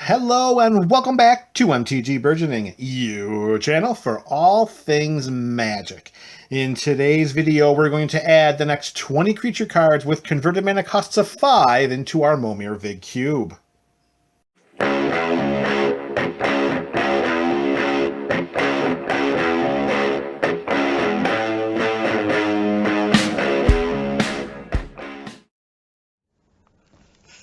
Hello and welcome back to MTG Burgeoning, your channel for all things magic. In today's video, we're going to add the next 20 creature cards with converted mana costs of 5 into our Momir Vig Cube.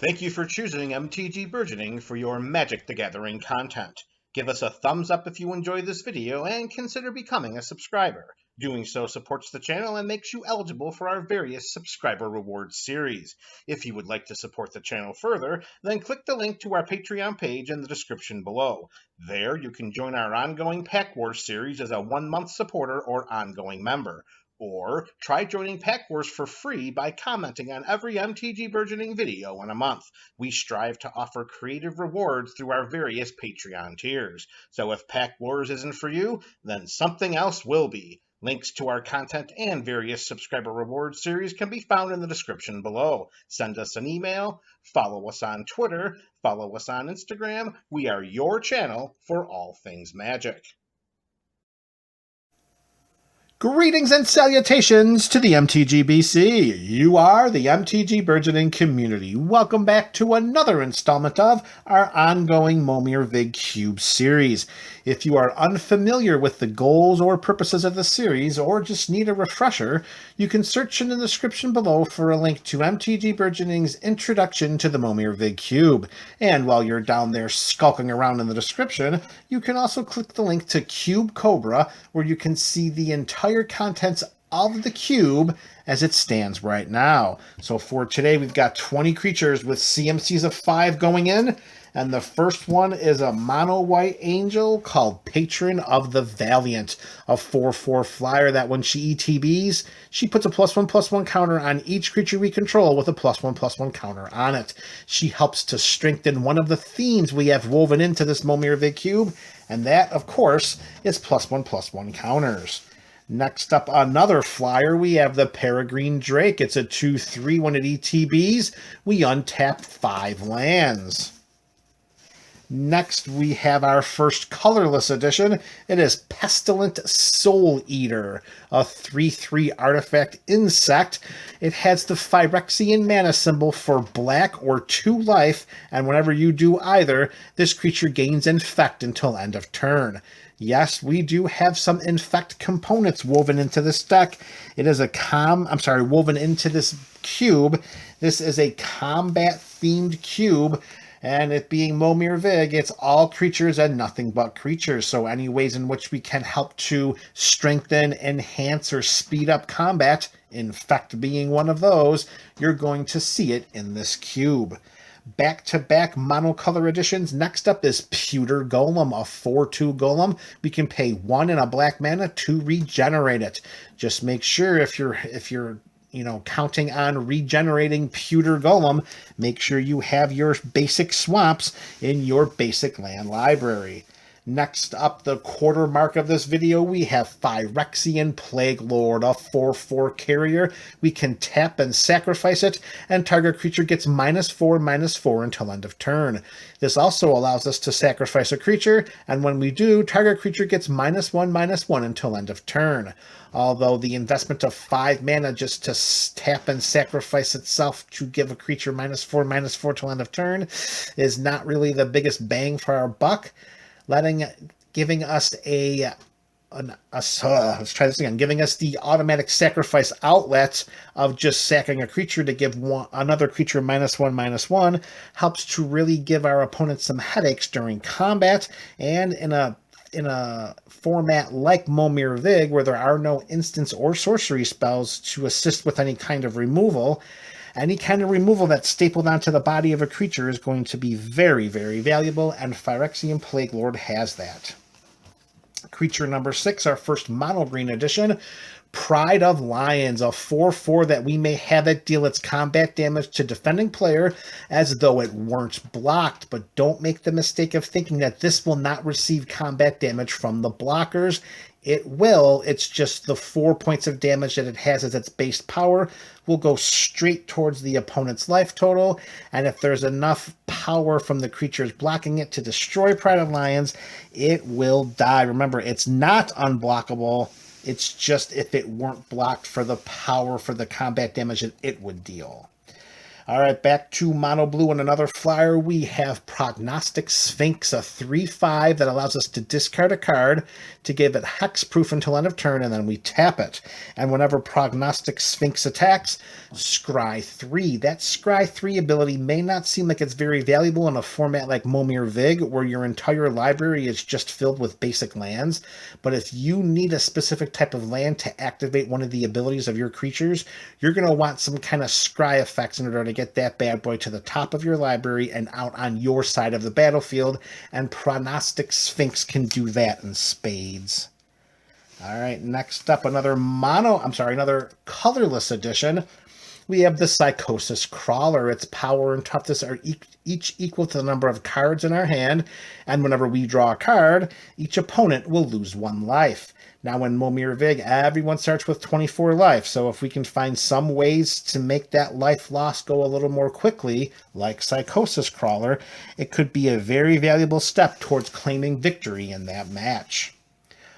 Thank you for choosing MTG Burgeoning for your Magic the Gathering content. Give us a thumbs up if you enjoyed this video and consider becoming a subscriber. Doing so supports the channel and makes you eligible for our various subscriber rewards series. If you would like to support the channel further, then click the link to our Patreon page in the description below. There you can join our ongoing Pack Wars series as a 1-month supporter or ongoing member. Or try joining Pack Wars for free by commenting on every MTG Burgeoning video in a month. We strive to offer creative rewards through our various Patreon tiers. So if Pack Wars isn't for you, then something else will be. Links to our content and various subscriber reward series can be found in the description below. Send us an email, follow us on Twitter, follow us on Instagram. We are your channel for all things magic. Greetings and salutations to the MTGBC. You are the MTG Burgeoning community. Welcome back to another installment of our ongoing Momir Vig Cube series. If you are unfamiliar with the goals or purposes of the series, or just need a refresher, you can search in the description below for a link to MTG Burgeoning's Introduction to the Momir Vig Cube. And while you're down there skulking around in the description, you can also click the link to Cube Cobra, where you can see the entire contents of the cube as it stands right now. So for today, we've got 20 creatures with CMCs of 5 going in, and the first one is a mono white angel called Patron of the Valiant, a 4/4 flyer that when she ETBs, she puts a +1/+1 counter on each creature we control with a +1/+1 counter on it. She helps to strengthen one of the themes we have woven into this Momir Vig Cube, and that, of course, is +1/+1 counters. Next up, another flyer, we have the Peregrine Drake. It's a 2/3. When it ETBs, we untap 5 lands. Next, we have our first colorless edition. It is Pestilent Soul Eater, a 3/3 artifact insect. It has the Phyrexian mana symbol for black or 2 life, and whenever you do either, this creature gains Infect until end of turn. Yes, we do have some Infect components woven into this deck. It is woven into this cube. This is a combat-themed cube, and it being Momir Vig, it's all creatures and nothing but creatures. So any ways in which we can help to strengthen, enhance, or speed up combat, Infect being one of those, you're going to see it in this cube. Back-to-back monocolor editions. Next up is Pewter Golem, a 4/2 golem. We can pay 1 and a black mana to regenerate it. Just make sure if you're counting on regenerating Pewter Golem, make sure you have your basic swamps in your basic land library. Next up, the quarter mark of this video, we have Phyrexian Plague Lord, a 4/4 carrier. We can tap and sacrifice it, and target creature gets -4/-4 until end of turn. This also allows us to sacrifice a creature, and when we do, target creature gets -1/-1 until end of turn. Although the investment of 5 mana just to tap and sacrifice itself to give a creature -4/-4 till end of turn is not really the biggest bang for our buck. Giving us the automatic sacrifice outlet of just sacking a creature to give another creature -1/-1 helps to really give our opponents some headaches during combat, and in a format like Momir Vig, where there are no instants or sorcery spells to assist with any kind of removal, any kind of removal that's stapled onto the body of a creature is going to be very, very valuable, and Phyrexian Plague Lord has that. Creature number 6, our first mono green edition, Pride of Lions, a 4/4 that we may have it deal its combat damage to defending player as though it weren't blocked, but don't make the mistake of thinking that this will not receive combat damage from the blockers. It will. It's just the 4 points of damage that it has as its base power will go straight towards the opponent's life total. And if there's enough power from the creatures blocking it to destroy Pride of Lions, it will die. Remember, it's not unblockable. It's just if it weren't blocked for the power for the combat damage that it would deal. All right, back to Mono Blue and another flyer. We have Prognostic Sphinx, a 3/5 that allows us to discard a card to give it hexproof until end of turn, and then we tap it. And whenever Prognostic Sphinx attacks, scry 3. That scry 3 ability may not seem like it's very valuable in a format like Momir Vig, where your entire library is just filled with basic lands. But if you need a specific type of land to activate one of the abilities of your creatures, you're going to want some kind of scry effects in order to get that bad boy to the top of your library and out on your side of the battlefield, and Prognostic Sphinx can do that in spades. All right, next up, another colorless edition. We have the Psychosis Crawler. Its power and toughness are each equal to the number of cards in our hand, and whenever we draw a card, each opponent will lose 1 life. Now in Momir Vig, everyone starts with 24 life, so if we can find some ways to make that life loss go a little more quickly, like Psychosis Crawler, it could be a very valuable step towards claiming victory in that match.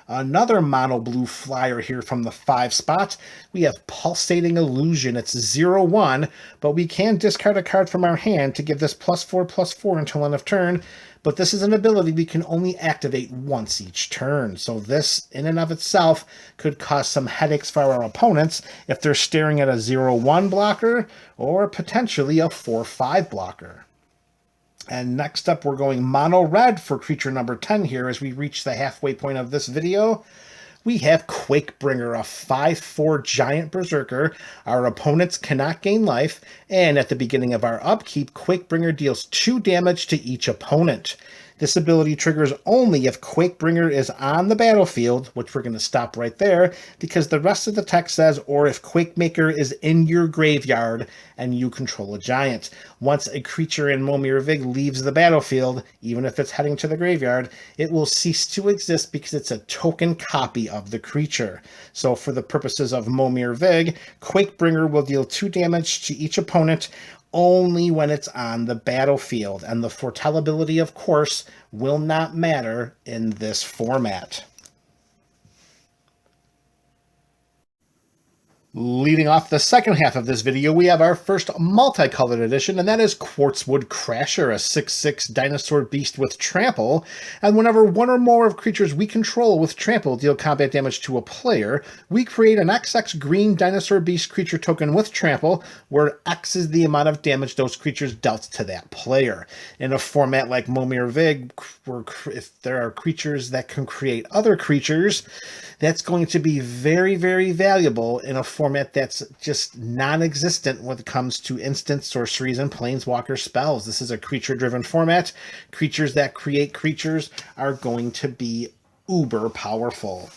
Another mono blue flyer here from the 5 spot. We have Pulsating Illusion. It's 0/1, but we can discard a card from our hand to give this +4/+4 until end of turn. But this is an ability we can only activate once each turn. So this, in and of itself, could cause some headaches for our opponents if they're staring at a 0/1 blocker or potentially a 4/5 blocker. And next up, we're going mono red for creature number 10 here as we reach the halfway point of this video. We have Quakebringer, a 5/4 giant berserker. Our opponents cannot gain life, and at the beginning of our upkeep, Quakebringer deals 2 damage to each opponent. This ability triggers only if Quakebringer is on the battlefield, which we're going to stop right there, because the rest of the text says, or if Quakemaker is in your graveyard and you control a giant. Once a creature in Momir Vig leaves the battlefield, even if it's heading to the graveyard, it will cease to exist because it's a token copy of the creature. So for the purposes of Momir Vig, Quakebringer will deal 2 damage to each opponent only when it's on the battlefield, and the foretellability, of course, will not matter in this format. Leading off the second half of this video, we have our first multicolored edition, and that is Quartzwood Crasher, a 6/6 dinosaur beast with trample. And whenever one or more of creatures we control with trample deal combat damage to a player, we create an XX green dinosaur beast creature token with trample, where X is the amount of damage those creatures dealt to that player. In a format like Momir Vig, where if there are creatures that can create other creatures, that's going to be very, very valuable in a format that's just non-existent when it comes to instant sorceries and planeswalker spells. This is a creature-driven format. Creatures that create creatures are going to be uber powerful.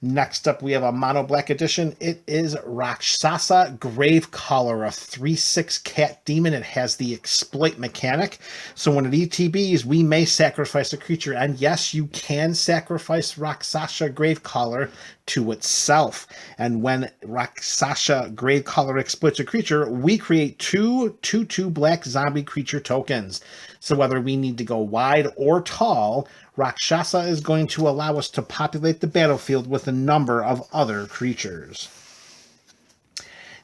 Next up, we have a mono black edition. It is Rakshasa Gravecaller, a 3/6 cat demon. It has the exploit mechanic. So when it ETBs, we may sacrifice a creature. And yes, you can sacrifice Rakshasa Gravecaller to itself. And when Rakshasa Gravecaller exploits a creature, we create 2/2/2 black zombie creature tokens. So whether we need to go wide or tall, Rakshasa is going to allow us to populate the battlefield with a number of other creatures.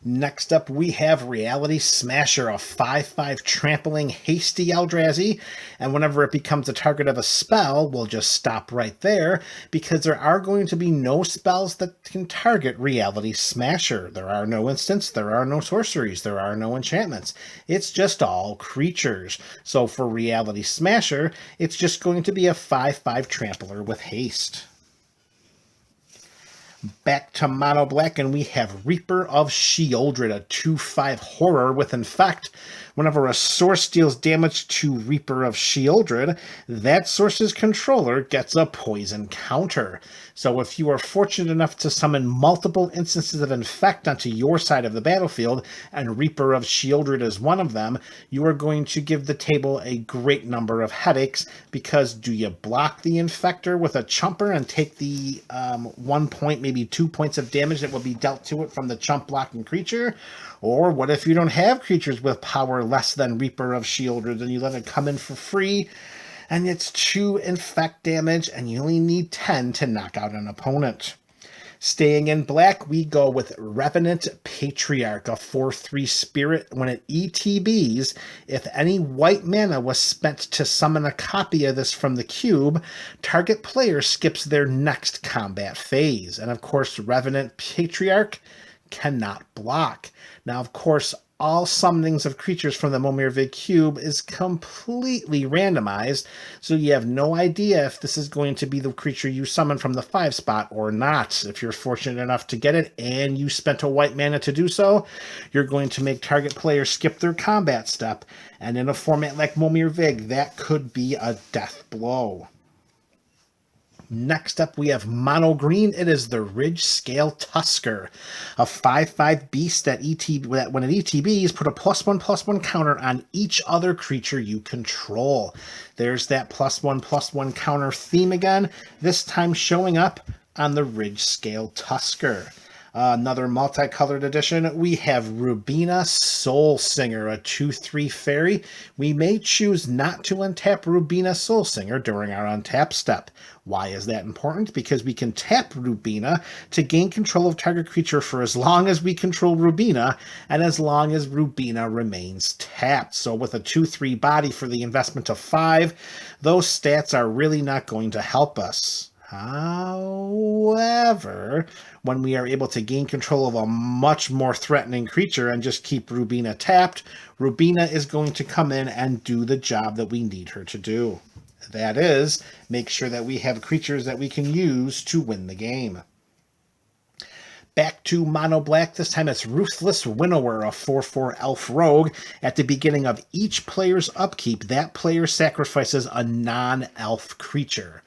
Next up, we have Reality Smasher, a 5/5 trampling hasty Eldrazi, and whenever it becomes the target of a spell, we'll just stop right there, because there are going to be no spells that can target Reality Smasher. There are no instants, there are no sorceries, there are no enchantments. It's just all creatures. So for Reality Smasher, it's just going to be a 5/5 trampler with haste. Back to mono black, and we have Reaper of Sheoldred, a 2/5 horror with Infect. Whenever a source deals damage to Reaper of Shieldred, that source's controller gets a poison counter. So if you are fortunate enough to summon multiple instances of Infect onto your side of the battlefield, and Reaper of Shieldred is one of them, you are going to give the table a great number of headaches, because do you block the Infector with a Chumper and take the 1 point, maybe 2 points of damage that will be dealt to it from the chump blocking creature? Or what if you don't have creatures with power less than Reaper of Shieldred and you let it come in for free, and it's 2 Infect damage and you only need 10 to knock out an opponent? Staying in black, we go with Revenant Patriarch, a 4/3 spirit. When it ETBs, if any white mana was spent to summon a copy of this from the cube, target player skips their next combat phase. And of course, Revenant Patriarch cannot block. Now, of course, all summonings of creatures from the Momir Vig Cube is completely randomized, so you have no idea if this is going to be the creature you summon from the 5 spot or not. If you're fortunate enough to get it and you spent a white mana to do so, you're going to make target players skip their combat step, and in a format like Momir Vig, that could be a death blow. Next up, we have mono green. It is the Ridge Scale Tusker, a 5/5 beast that when it ETBs, put a +1/+1 counter on each other creature you control. There's that +1/+1 counter theme again, this time showing up on the Ridge Scale Tusker. Another multicolored edition, we have Rubina Soul Singer, a 2/3 fairy. We may choose not to untap Rubina Soul Singer during our untap step. Why is that important? Because we can tap Rubina to gain control of target creature for as long as we control Rubina, and as long as Rubina remains tapped. So with a 2/3 body for the investment of 5, those stats are really not going to help us. However, when we are able to gain control of a much more threatening creature and just keep Rubina tapped, Rubina is going to come in and do the job that we need her to do. That is, make sure that we have creatures that we can use to win the game. Back to mono black, this time it's Ruthless Winnower, a 4/4 elf rogue. At the beginning of each player's upkeep, that player sacrifices a non-elf creature.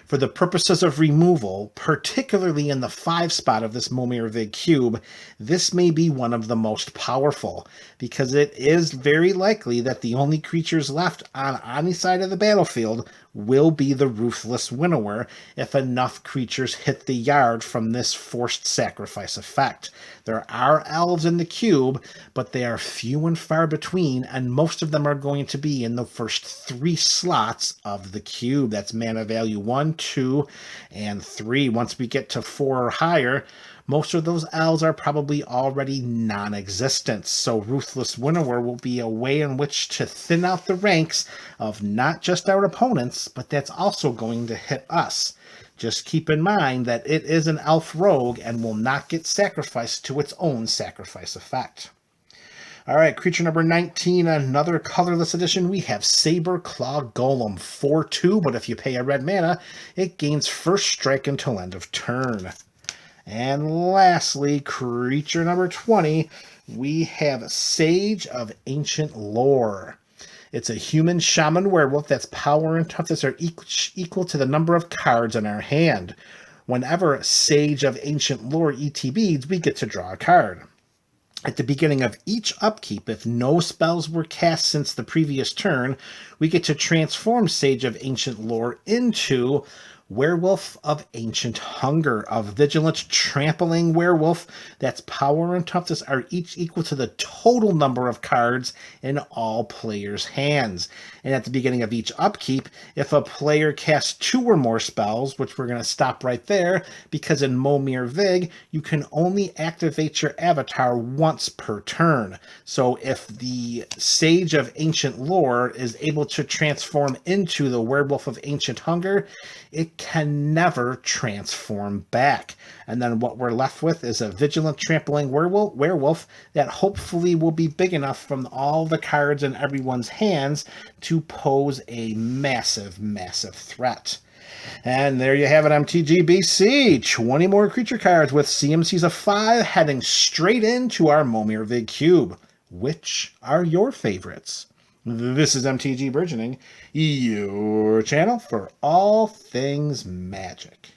For the purposes of removal, particularly in the 5 spot of this Momir Vig Cube, this may be one of the most powerful, because it is very likely that the only creatures left on any side of the battlefield will be the Ruthless Winnower if enough creatures hit the yard from this forced sacrifice effect. There are elves in the cube, but they are few and far between, and most of them are going to be in the first 3 slots of the cube. That's mana value 1, 2, and 3. Once we get to 4 or higher, most of those elves are probably already non-existent, so Ruthless Winnower will be a way in which to thin out the ranks of not just our opponents, but that's also going to hit us. Just keep in mind that it is an elf rogue and will not get sacrificed to its own sacrifice effect. All right, creature number 19, another colorless edition. We have Saber Claw Golem, 4/2, but if you pay a red mana, it gains first strike until end of turn. And lastly, creature number 20, we have Sage of Ancient Lore. It's a human shaman werewolf that's power and toughness are equal to the number of cards in our hand. Whenever Sage of Ancient Lore ETBs, we get to draw a card. At the beginning of each upkeep, if no spells were cast since the previous turn, we get to transform Sage of Ancient Lore into Werewolf of Ancient Hunger, a vigilant trampling werewolf that's power and toughness are each equal to the total number of cards in all players' hands. And at the beginning of each upkeep, if a player casts 2 or more spells, which we're going to stop right there, because in Momir Vig, you can only activate your avatar once per turn. So if the Sage of Ancient Lore is able to transform into the Werewolf of Ancient Hunger, it can never transform back. And then what we're left with is a vigilant trampling werewolf that hopefully will be big enough from all the cards in everyone's hands to pose a massive, massive threat. And there you have it, MTG BC. 20 more creature cards with CMCs of 5 heading straight into our Momir Vig Cube. which are your favorites? This is MTG Burgeoning, your channel for all things magic.